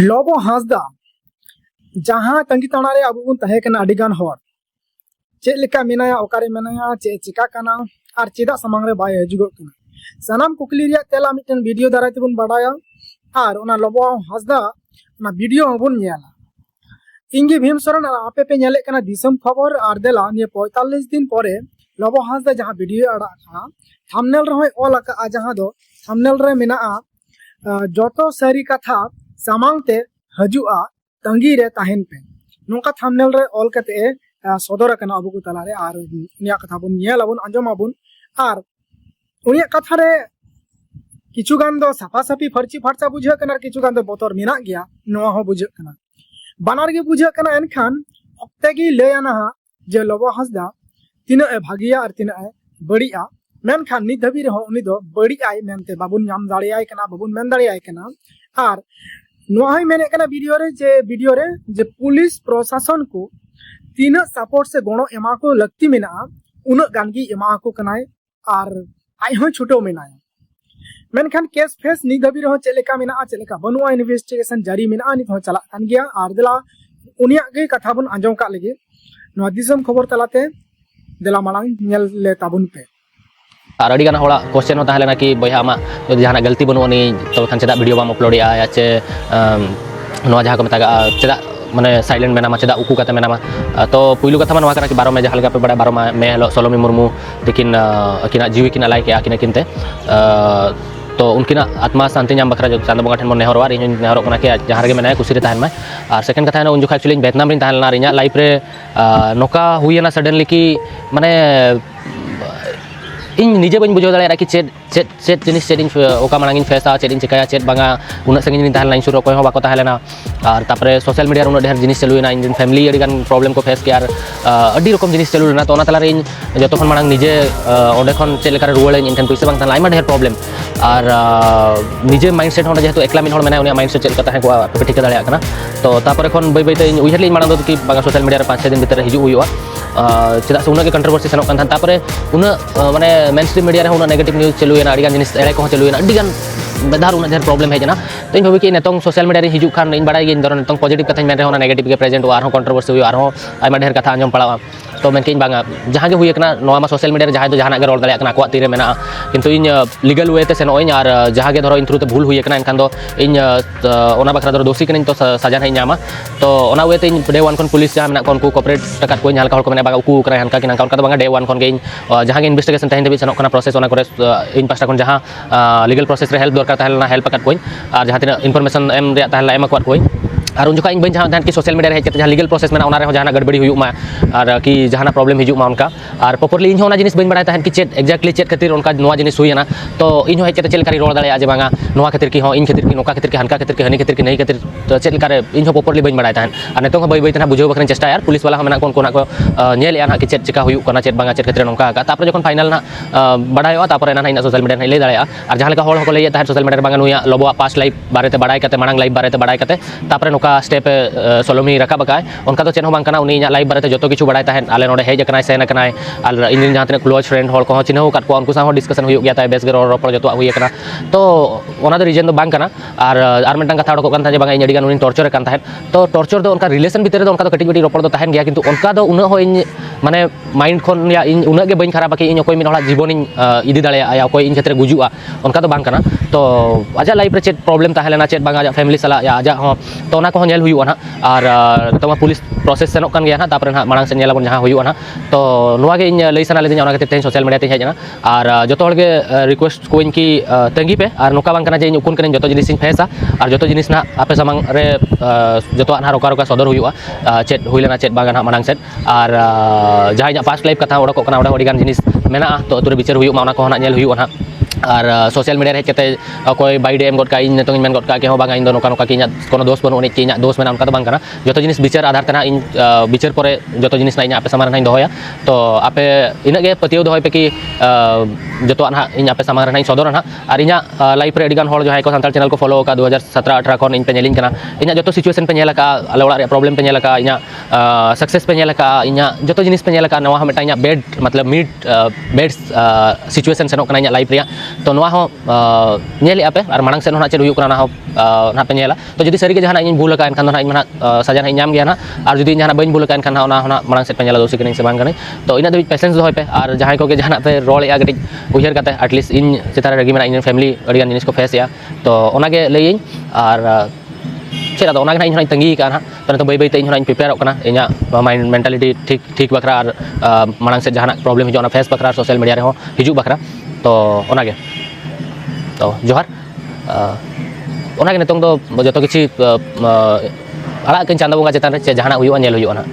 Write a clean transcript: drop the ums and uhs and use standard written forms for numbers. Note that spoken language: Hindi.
लोबो हांसदा जहां तंगी ताणारे अब बन तहेकना अडिगान होर चेक लेका मेनाया ओकारे मेनाया चे चिका कना और चेदा समांग रे बाय हजुगोग कना सनाम कुकली रिया तेला मिटन वीडियो दाराय तेबन बाडाया और ओना लोबो हांसदा ना वीडियो बन नेला इंगे भीम सरन आपे पे नेले कना दिसम खबर और देला ने 45 दिन परे लोबो हांसदा जहां वीडियो अड़ा कना थंबनेल रे ऑल का जहां दो थंबनेल रे मेना जोतो सारी कथा सामांगते हजुआ तंगी रे ताहेन पे नोका थंबनेल रे ऑल कते सदर कना अबु को तलारे और उनिया कथा बन नेलाबन आंजमाबन और उनिया कथा रे किछु गान दो साफा साफी फर्ची फर्चा बुझे कना किछु गान दो बोतर मेना गया नोआ हो बुझे कना बानार गे बुझे कना एनखान अक्ते गी लेयाना जे लोबो हांसदा तिना ए भागिया और तिना ए बड़िया मेनखान नित धबी रे उनी दो बड़ी आय मेनते बाबुन नाम दाड़े आय कना बाबुन मेन दाड़े आय कना और नोआ ही मेने कना वीडियो रे जे पुलिस प्रशासन को तीना सपोर्ट से गणो एमा को लगती मेना उन गानगी एमा को कनाय और आय हो छुटो मेनाय मेनखान केस फेस नि धबी रहो चलेका मेना चलेका बनुआ इन्वेस्टिगेशन जारी मेना नित हो चला कान गया और देला उनिया गे कथा बन आंजम का लगे नोआ दिसम खबर तलाते देला मालांग नेल ले ताबुन पे और अड़ी गाना होड़ा क्वेश्चन होता है कि बया आमा जो जहां गलती बनोनी तो खान चेदा वीडियो बाम अपलोड या चे नोआ जहां को मता चेदा माने साइलेंट मेना चेदा उकू कते मेना तो पुइलु कथा नोआ कना कि 12 में जहां पे बड़ा 12 में हेलो सोलोमी मुर्मू लेकिन अकिना जीवी किना लाइक आकिना किनते तो उनकिना आत्मा शांति नाम बखरा जो चांद बंगा ठन मन नेहरवा इन नेहरो कना के जहां गे मेना कुसी रे ताहन में और सेकंड कथा उन जो एक्चुअली वियतनाम रिन ताहन ला लाइफ रे नोका हुईना सडनली कि माने इन निजे बन बुझो दाड़ा कि चेट जिनिस चेट ओका मांगिन फेसा चेट चिकाया चेट बांगा उन संगिन ताहन लाइन सुर कोई हो बाको ताहलेना और तापरे सोशल मीडिया उन ढेर जिनिस चलुना इन फैमिली अडिगान प्रॉब्लम को फेस के और अडी रकम जिनिस चलुना तो तलारे इन जतो खन मांग निजे ओंडे खन चेट लेकर रुवाड़ इन ठन पैसा बांग ताहन आइमा ढेर प्रॉब्लम और निजे माइंडसेट होना जेहेतु एकला मिन होड़ मेना उनिया माइंडसेट चेट कता है को ठीक दाड़ा कना तो तापरे खन बै बैते उइहर लिन मांग दो कि बांगा सोशल मीडिया रे 5-6 दिन भीतर हिजु हुआ चेदा से उना के कंट्रोवर्सी सेनोक कान तापरे उन माने मेनस्ट्रीम मीडिया रे उन नेगेटिव न्यूज चलुएना अडिगान जिनिस एड़े को चलुएना अडिगान बेदार उन ढेर प्रॉब्लम हेजना तो इन भावी कि नेतों सोशल मीडिया रे हिजु खान इन बड़ाई इन दर नेतों पॉजिटिव कथा मेन रे होना नेगेटिव के प्रेजेंट और कंट्रोवर्सी हुई और आइमा ढेर कथा आंजम पड़ा तो मेनकिन बांगा जहां गे हुई कना नोआ मा सोशल मीडिया रे जहां दो जहां गे रोड दाड़ा कना को तीरे मेना किंतु इन लीगल वे ते सेनो और जहां गे धरो इन थ्रू ते भूल हुई कना एनखान दो इन ओना बखरा दो दोषी कनिन तो सजा नहीं नामा तो ओना वे ते इन डे 1 खन पुलिस जहां मेना कोन को कोऑपरेट टकात को हल्का को मेना बागा उकू करा हनका किना का बांगा डे 1 खन गे इन जहां गे इन्वेस्टिगेशन तहिन देबी सेनो कना प्रोसेस ओना करे इन पास्टा खन जहां लीगल प्रोसेस रे हेल्प दरकार ताहलना हेल्प कत कोइन और जहां तिना इन्फॉर्मेशन एम रे ताहला एम कत कोइन और उन जो बन जहाँ कि social media hedge legal process में जहाँ गड़बड़ी हुआ और कि जहाँ प्रॉब्लम हिजुमा उनका और प्रॉपर्ली इन जिनिस बन बड़ा कि चेक एक्जैक्टली चेक खातिर उनका नोआ जिनिस हुईना तो इन हेज चेक रोड़ दाड़ा जे बांगा नोआ खातिर की इन खातिर की नोका खातिर की हनका खातिर की हनी खातिर की नहीं खातिर तो चेक इन प्रॉपर्ली बन बड़ा और नितों बै बै बुझे बखरा चेष्टा यार पुलिस वाला मेना को ना कि चेक चिका हुआ चेक बांगा चेक खातिर नौका तापर जो फाइनल ना बड़ा तापर ना सोशल मीडिया लई दाड़ा और जहाँ लेका होड़ को लई सोशल मीडिया बांगा नुया लोबो पास्ट लाइफ बारे बड़ा मांग लाइफ बारे बड़ा तापर नौका स्टेप सोलोमी रकाब का उनका तो चेन हो बांग उनी लाइफ बारे जो किछु बड़ा तहन आले नोडे हेज कनाय सेन कनाय और इन जहाँ तक क्लोज फ्रेंड होड़ को चिन्ह काट को उनको साथ डिस्कशन हो गया बेस गे रोपड़ जो हुई तो ओना दो रीजन दो बांग कना और मिटन कथा उडको कान बांगा इन अडिगान उनी टॉर्चर कान तहन तो टॉर्चर दो उनका रिलेशन भीतर दो उनका तो कटिक बिटी रोपड़ दो तहन गया किंतु उनका दो उन हो इन माने माइंड खन या इन उन गे बइन खराब कि इन कोई मिन होड़ा जीवन इन इदी दाड़ा या कोई इन क्षेत्र गुजुआ उनका तो बांग कना तो आजा लाइफ रे चेक प्रॉब्लम ताहेलेना चेक बांगा आजा फैमिली सला या आजा हो तो ओना को नेल हुआ ना और तो पुलिस प्रोसेस सेनोक कान गया ना तापर ना मांग से नेलाबन जहां हुआ ना तो नोआ गे इन लई सना लेदिन ओना खातिर तेन सोशल मीडिया ते हेजना और जतो हड़ गे रिक्वेस्ट को इन की तंगी पे और नोका बांग कना जे इन उकुन करें जतो जिनिस इन फेसा और जतो जिनिस ना आपे सामांग रे जतो ना रोका रोका सदर हुआ चेट हुइलेना चेट बांगा ना मांग सेट और जहां इन पास्ट लाइफ कथा ओडको कना ओडा अडिगान जिनिस मेना तो अतुरे बिचार हुआ ना को ना नेल हुआ ना और सोशल मीडिया हेज के कोई बाइडे एम गट इन नितों मेन गट के हो बांगा इन दो नोका कि कोनो दोष बनो कि दोष में उनका तो बांग जो जिनिस विचार आधार तना इन विचार पर जो जिनिस ना आपे सामान ना दोया तो आपे इनगे पतियो दोय पे कि जो ना इन आपे सामान ना सदर ना और इन लाइफ रे अडिगान होड़ जो है को संताल चैनल को फॉलो का 2017-18 खन इन पे नेलिन कना इन जो सिचुएशन पे नेला का आले ओड़ा रे प्रॉब्लम पे नेला का इन सक्सेस पे नेला का इन जो जिनिस पे नेला का नवा हमेटा इन बेड मतलब मिड बेड सिचुएशन सेनो कना इन लाइफ रे तो नोआ हो नेले आपे और मांग से ना चेद हुयुक ना हो ना पे नेला तो जुदी सरी के जहां इन भूल का एनखान ना इन सजा ना नाम गया ना और जुदी जहां बइन भूल का एनखान ना मांग से पे नेला दोसी कने से बांग कने तो इना दबि पेशेंस दो पे और जहां को के जहां पे रोल या गटी उहर काते एटलीस्ट इन चितार रगी मेना इन फैमिली अडिगान जिनिस को फेस या तो ओनागे लई और चेदा तो ओनागे इन तंगी का ना तो बै बै ते इन प्रिपेयर कना इना माइंड मेंटालिटी ठीक ठीक बखरा और मांग से जहां प्रॉब्लम हिजो ना फेस बखरा सोशल मीडिया रे हो हिजु बखरा तो ओनागे तो जोहार ओनागे नितों दो जतो किछि आड़ा किन चांदा बोंगा चेतान रे जहां हुयुआ नेल हुयुआ ना।